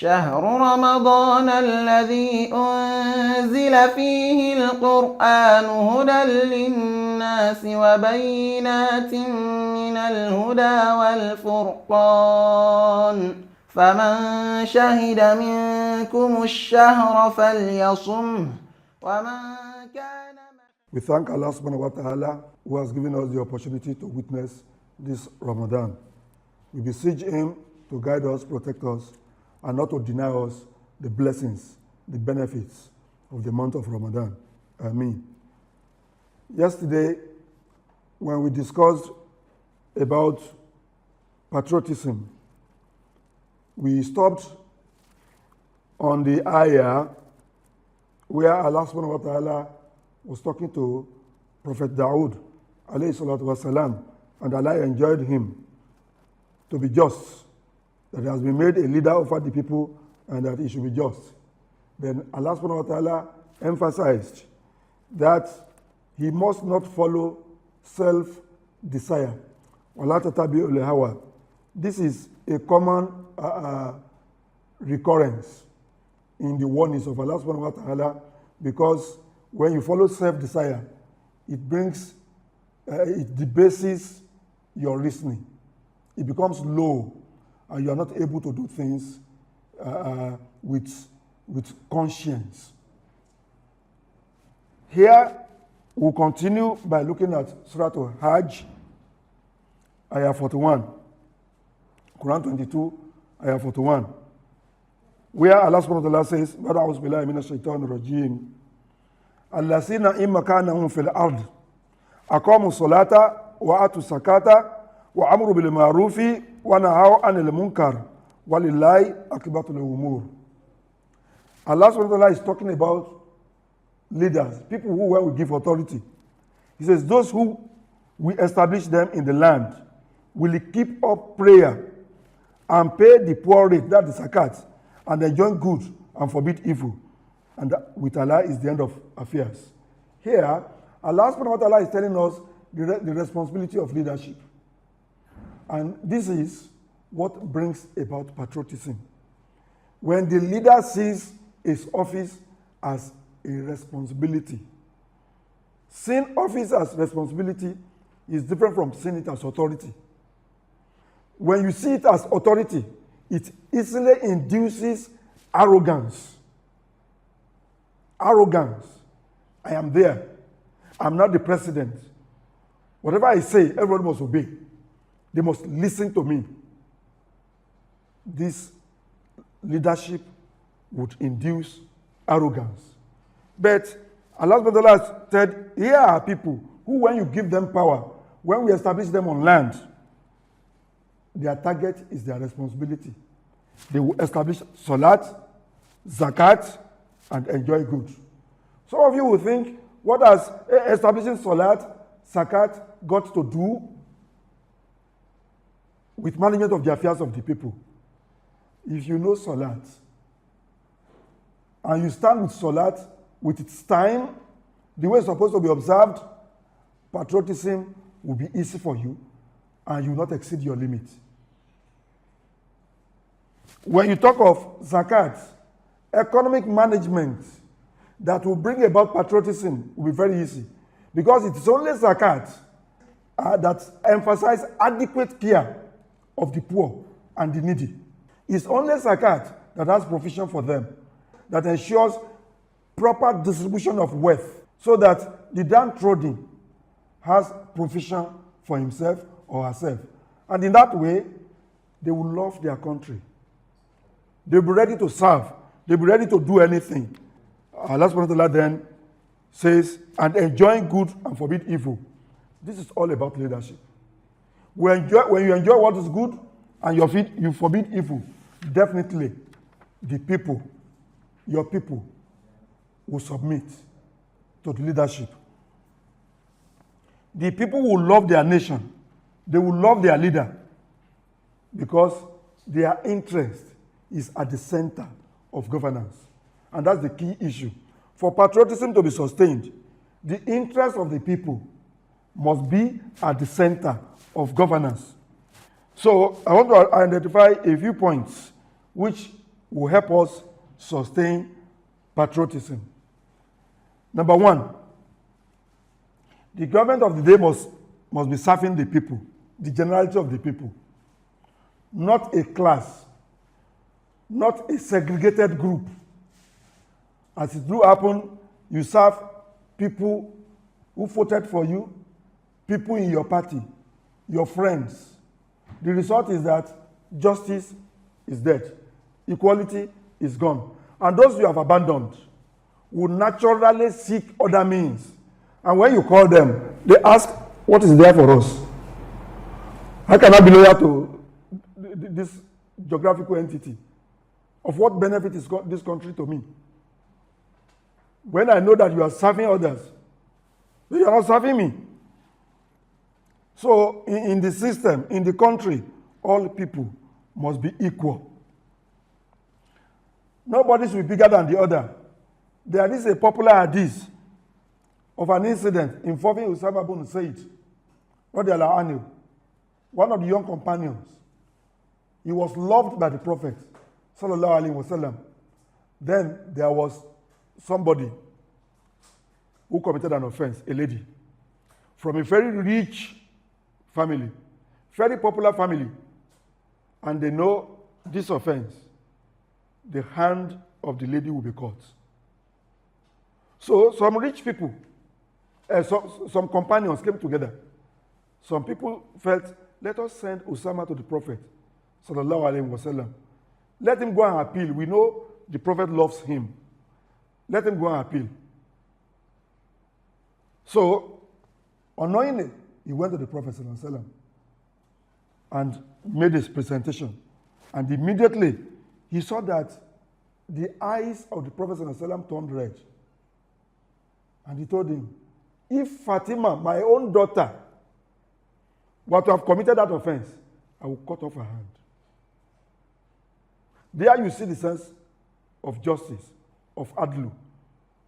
شهر رمضان الذي أنزل فيه القرآن هدى للناس وبينات من الهدى والفرقان فمن شهد منكم الشهر فليصمه ومن كان. We thank Allah subhanahu wa ta'ala who has given us the opportunity to witness this Ramadan. We beseech Him to guide us, protect us, and not to deny us the blessings, the benefits of the month of Ramadan. Ameen. Yesterday, when we discussed about patriotism, we stopped on the ayah where Allah subhanahu wa ta'ala was talking to Prophet Dawood alayhi salatu wasalam, and Allah enjoined him to be just, that he has been made a leader over the people and that he should be just. Then Allah subhanahu wa ta'ala emphasized that he must not follow self-desire. وَلَا تَتَبِعُوا الْهَوَى. This is a common recurrence in the warnings of Allah subhanahu wa ta'ala, because when you follow self-desire, it debases your reasoning. It becomes low, and you are not able to do things with conscience. Here, we'll continue by looking at Surah Al-Hajj, Ayah 41, Quran 22, Ayah 41, where Allah subhanahu wa ta'ala says, "Ba'udhu billahi minash shaitanir rajim. Allasina imma kanahum fil ard aqamu salata wa atu zakata wa amru bil ma'rufi wa nahaw 'anil munkar walillahi akibatul umur." Allah subhanahu wa ta'ala is talking about leaders, people who when we give authority. He says, those who we establish them in the land will keep up prayer and pay the poor rate, that is zakat, and enjoy good and forbid evil. And with Allah is the end of affairs. Here, Allah subhanahu wa ta'ala is telling us the responsibility of leadership. And this is what brings about patriotism. When the leader sees his office as a responsibility. Seeing office as responsibility is different from seeing it as authority. When you see it as authority, it easily induces arrogance. Arrogance. I am there. I'm not the president. Whatever I say, everyone must obey. They must listen to me. This leadership would induce arrogance. But Allah subhanahu wa ta'ala said, here are people who, when you give them power, when we establish them on land, their target is their responsibility. They will establish salat, zakat, and enjoy good. Some of you will think, what has establishing salat, zakat got to do with management of the affairs of the people? If you know salat, and you stand with salat with its time, the way it's supposed to be observed, patriotism will be easy for you, and you will not exceed your limit. When you talk of zakat, economic management that will bring about patriotism will be very easy, because it is only zakat that emphasizes adequate care of the poor and the needy. It's only zakat that has provision for them, that ensures proper distribution of wealth, so that the downtrodden has provision for himself or herself. And in that way, they will love their country. They'll be ready to serve. They'll be ready to do anything. Allah subhanahu wa ta'ala then says, and enjoying good and forbid evil. This is all about leadership. When you enjoy what is good and you forbid evil, definitely the people, your people, will submit to the leadership. The people will love their nation. They will love their leader, because their interest is at the center of governance. And that's the key issue. For patriotism to be sustained, the interest of the people must be at the center of governance. So I want to identify a few points which will help us sustain patriotism. Number one, the government of the day must be serving the people, the generality of the people, not a class, not a segregated group. As it do happen, you serve people who voted for you, people in your party, your friends. The result is that justice is dead, equality is gone. And those you have abandoned will naturally seek other means. And when you call them, they ask, what is there for us? How can I be loyal to this geographical entity? Of what benefit is this country to me? When I know that you are serving others, you are not serving me. So in the system, in the country, all people must be equal. Nobody should be bigger than the other. There is a popular hadith of an incident involving Usama bin Zaid, radiallahu anhu, one of the young companions. He was loved by the Prophet, sallallahu alaihi wasallam. Then there was somebody who committed an offense, a lady, from a very rich family, very popular family, and they know this offense, the hand of the lady will be cut. So some rich people, some companions came together. Some people felt, let us send Usama to the Prophet, sallallahu alaihi wasallam. Let him go and appeal. We know the Prophet loves him. Let him go and appeal. So, unknowingly, he went to the Prophet sallallahu alaihi wasallam and made his presentation. And immediately, he saw that the eyes of the Prophet sallallahu alaihi wasallam turned red. And he told him, if Fatima, my own daughter, were to have committed that offense, I will cut off her hand. There you see the sense of justice, of adlu.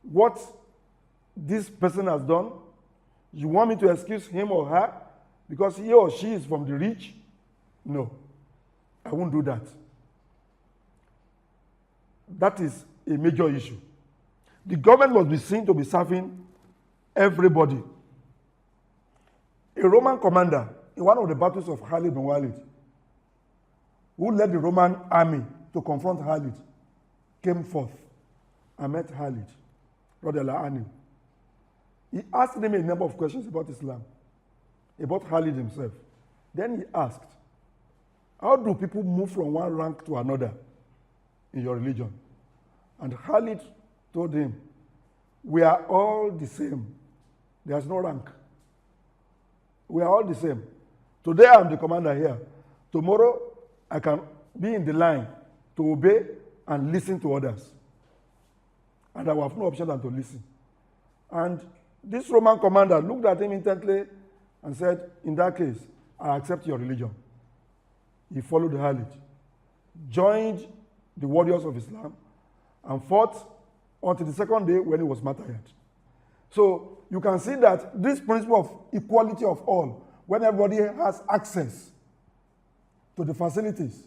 What this person has done, you want me to excuse him or her because he or she is from the rich? No, I won't do that. That is a major issue. The government must be seen to be serving everybody. A Roman commander in one of the battles of Khalid bin Walid, who led the Roman army to confront Khalid, came forth and met Khalid, radiallahu anhu. He asked him a number of questions about Islam, about Khalid himself. Then he asked, how do people move from one rank to another in your religion? And Khalid told him, we are all the same. There's no rank. We are all the same. Today I'm the commander here. Tomorrow I can be in the line to obey and listen to others. And I will have no option than to listen. And this Roman commander looked at him intently and said, in that case, I accept your religion. He followed Khalid, joined the warriors of Islam, and fought until the second day when he was martyred. So you can see that this principle of equality of all, when everybody has access to the facilities,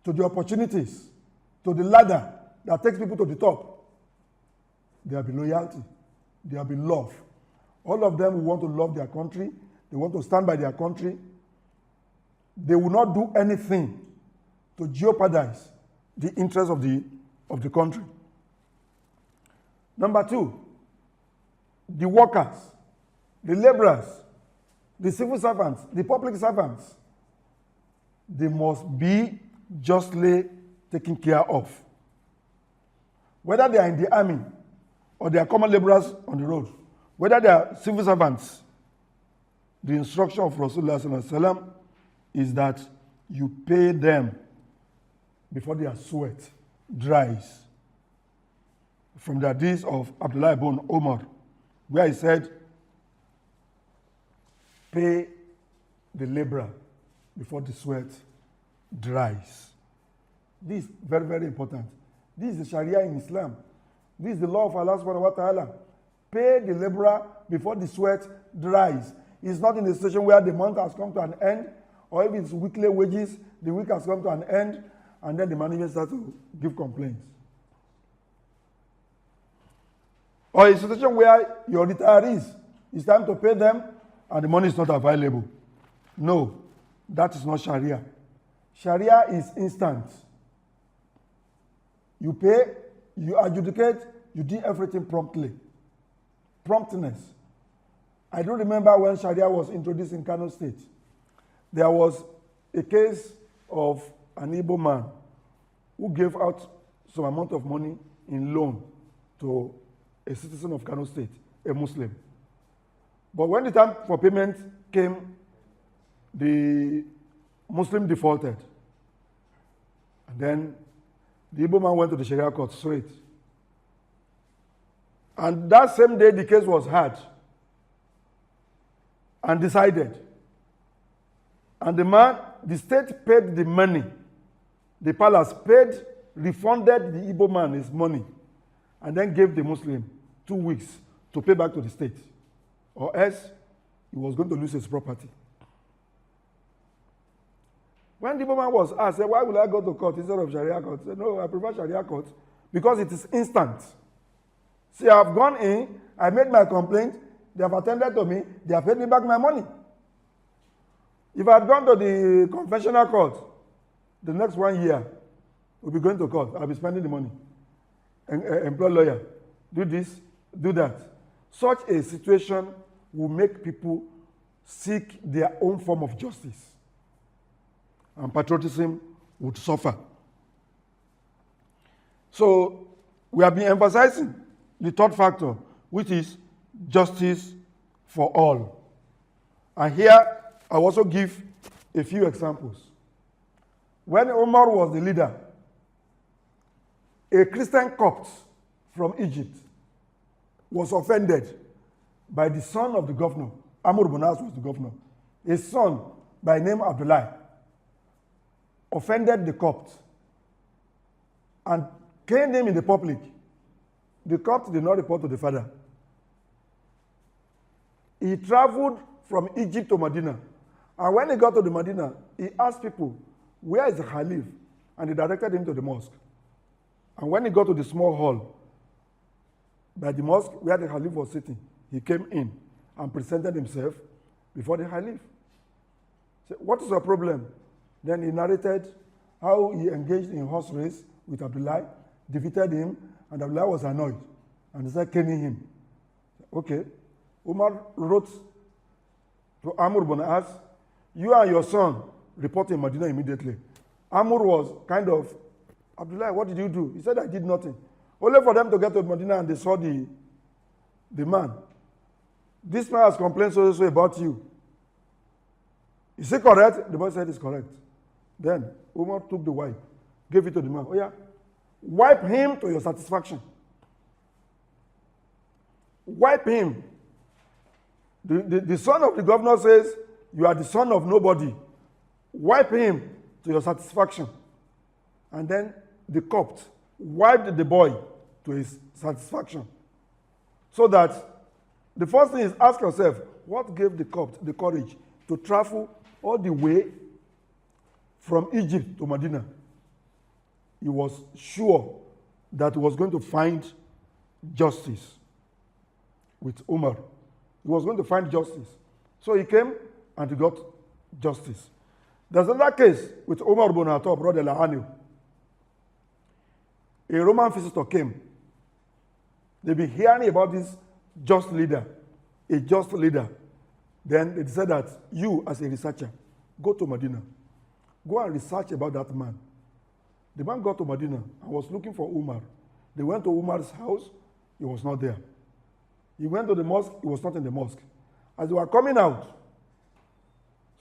to the opportunities, to the ladder that takes people to the top, there will be loyalty, there will be love. All of them will want to love their country, they want to stand by their country. They will not do anything to jeopardize the interests of the country. Number two, the workers, the laborers, the civil servants, the public servants, they must be justly taken care of. Whether they are in the army or they are common laborers on the road, whether they are civil servants, the instruction of Rasulullah sallallahu alaihi wasallam is that you pay them before their sweat dries. From the hadith of Abdullah ibn Umar, where he said, pay the laborer before the sweat dries. This is very, very important. This is the Sharia in Islam. This is the law of Allah subhanahu wa ta'ala. Pay the laborer before the sweat dries. It's not in a situation where the month has come to an end, or if it's weekly wages, the week has come to an end, and then the management starts to give complaints. Or a situation where your retirees, it's time to pay them and the money is not available. No, that is not Sharia. Sharia is instant. You pay, you adjudicate, you do everything promptly. Promptness. I don't remember when Sharia was introduced in Kano State. There was a case of an Igbo man who gave out some amount of money in loan to a citizen of Kano State, a Muslim. But when the time for payment came, the Muslim defaulted. And then the Igbo man went to the Sharia court straight. And that same day, the case was heard and decided. And the state paid the money. The palace paid, refunded the Igbo man his money, and then gave the Muslim 2 weeks to pay back to the state. Or else, he was going to lose his property. When the Igbo man was asked, why will I go to court instead of Sharia court? He said, no, I prefer Sharia court because it is instant. See, I have gone in, I made my complaint, they have attended to me, they have paid me back my money. If I had gone to the conventional court, the next 1 year, we'll be going to court. I'll be spending the money. Employ lawyer. Do this, do that. Such a situation will make people seek their own form of justice. And patriotism would suffer. So, we have been emphasizing the third factor, which is justice for all. And here, I'll also give a few examples. When Umar was the leader, a Christian Copt from Egypt was offended by the son of the governor. Amr-Al-As was the governor. His son, by name Abdullah, offended the Copt and caned him in the public. The Copt did not report to the father. He traveled from Egypt to Medina. And when he got to the Medina, he asked people, where is the Khalif? And they directed him to the mosque. And when he got to the small hall by the mosque where the Khalif was sitting, he came in and presented himself before the Khalif. He said, what is your problem? Then he narrated how he engaged in horse race with Abdullah, defeated him, and Abdullah was annoyed. And he started caning him. Okay. Umar wrote to Amr-Al-As, you and your son report in Medina immediately. Amr was kind of, Abdullah, what did you do? He said, I did nothing. Only for them to get to Medina and they saw the man. This man has complained so about you. Is it correct? The boy said it's correct. Then Umar took the wipe, gave it to the man. Oh yeah, wipe him to your satisfaction. Wipe him. The son of the governor says, you are the son of nobody. Wipe him to your satisfaction. And then the Copt wiped the boy to his satisfaction. So that the first thing is ask yourself, what gave the Copt the courage to travel all the way from Egypt to Medina? He was sure that he was going to find justice with Umar. He was going to find justice. So he came and he got justice. There's another case with Umar ibn Khattab, radiallahu anhu. A Roman visitor came. They've been hearing about this just leader, a just leader. Then they said that you, as a researcher, go to Medina. Go and research about that man. The man got to Medina and was looking for Umar. They went to Umar's house. He was not there. He went to the mosque. He was not in the mosque. As they were coming out,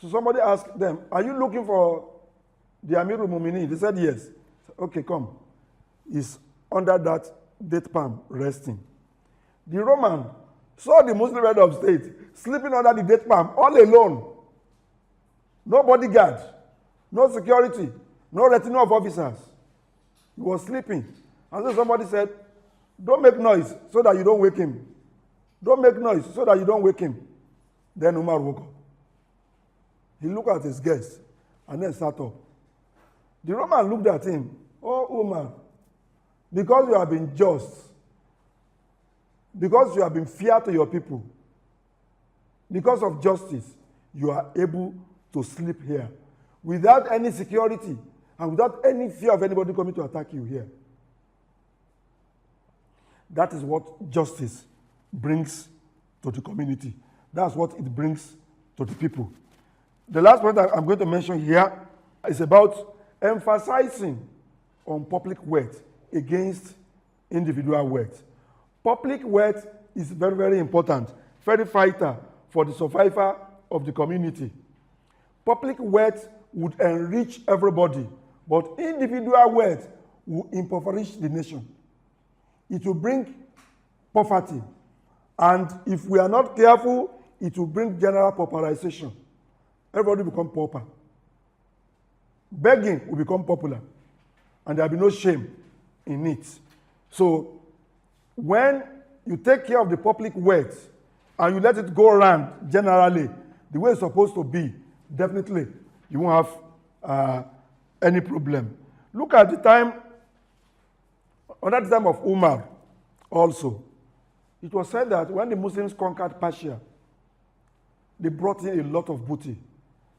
so somebody asked them, are you looking for the Amirul-Mu'minin? They said, yes. Said, okay, come. He's under that date palm resting. The Roman saw the Muslim head of state sleeping under the date palm all alone. No bodyguard, no security, no retinue of officers. He was sleeping. And so somebody said, don't make noise so that you don't wake him. Don't make noise so that you don't wake him. Then Umar woke up. He looked at his guest and then sat up. The Roman looked at him, oh Umar, because you have been just, because you have been fair to your people, because of justice, you are able to sleep here without any security and without any fear of anybody coming to attack you here. That is what justice brings to the community. That's what it brings to the people. The last point that I'm going to mention here is about emphasizing on public wealth against individual wealth. Public wealth is very, very important, very vital for the survival of the community. Public wealth would enrich everybody, but individual wealth will impoverish the nation. It will bring poverty, and if we are not careful, it will bring general pauperization. Everybody will become pauper. Begging will become popular, and there will be no shame in it. So, when you take care of the public wealth and you let it go around generally the way it's supposed to be, definitely you won't have any problem. Look at the time, under the time of Umar also. It was said that when the Muslims conquered Persia, they brought in a lot of booty.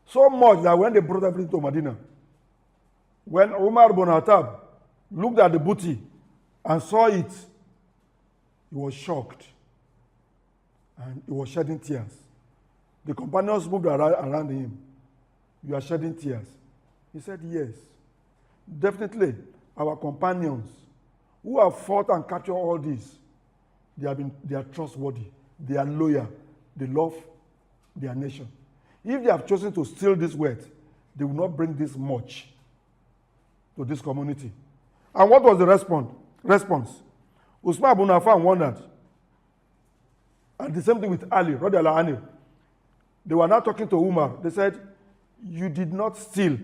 So much that when they brought everything to Medina, when Umar ibn Khattab looked at the booty and saw it, he was shocked and he was shedding tears. The companions moved around him. You are shedding tears. He said, yes. Definitely, our companions who have fought and captured all this, they are trustworthy, they are loyal, they love their nation. If they have chosen to steal this wealth, they will not bring this much to this community. And what was the response? Usman ibn Affan wondered. And the same thing with Ali, radiallahu anhu. They were now talking to Umar. They said, you did not steal.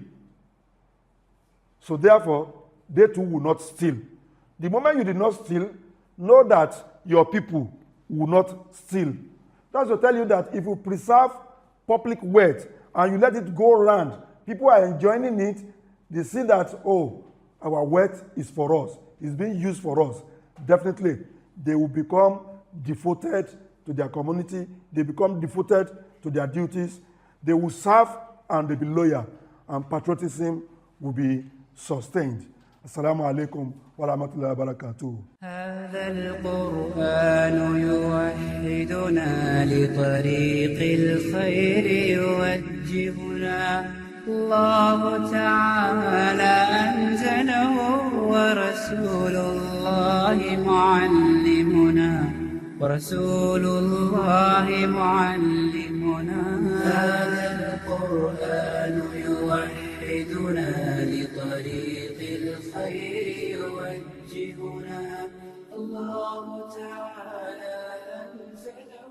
So therefore, they too will not steal. The moment you did not steal, know that your people will not steal. That's to tell you that if you preserve public wealth and you let it go around, people are enjoying it, they see that, oh, our wealth is for us, it's being used for us. Definitely, they will become devoted to their community, they become devoted to their duties, they will serve and they will be loyal, and patriotism will be sustained. Assalamu alaikum wa rahmatullahi wa barakatuh. هذا القرآن يوحدنا لطريق الخير يوجهنا الله تعالى أنزله ورسول الله معلمنا هذا القرآن يوحدنا لطريق الخير يوجهنا الله تعالى أنزله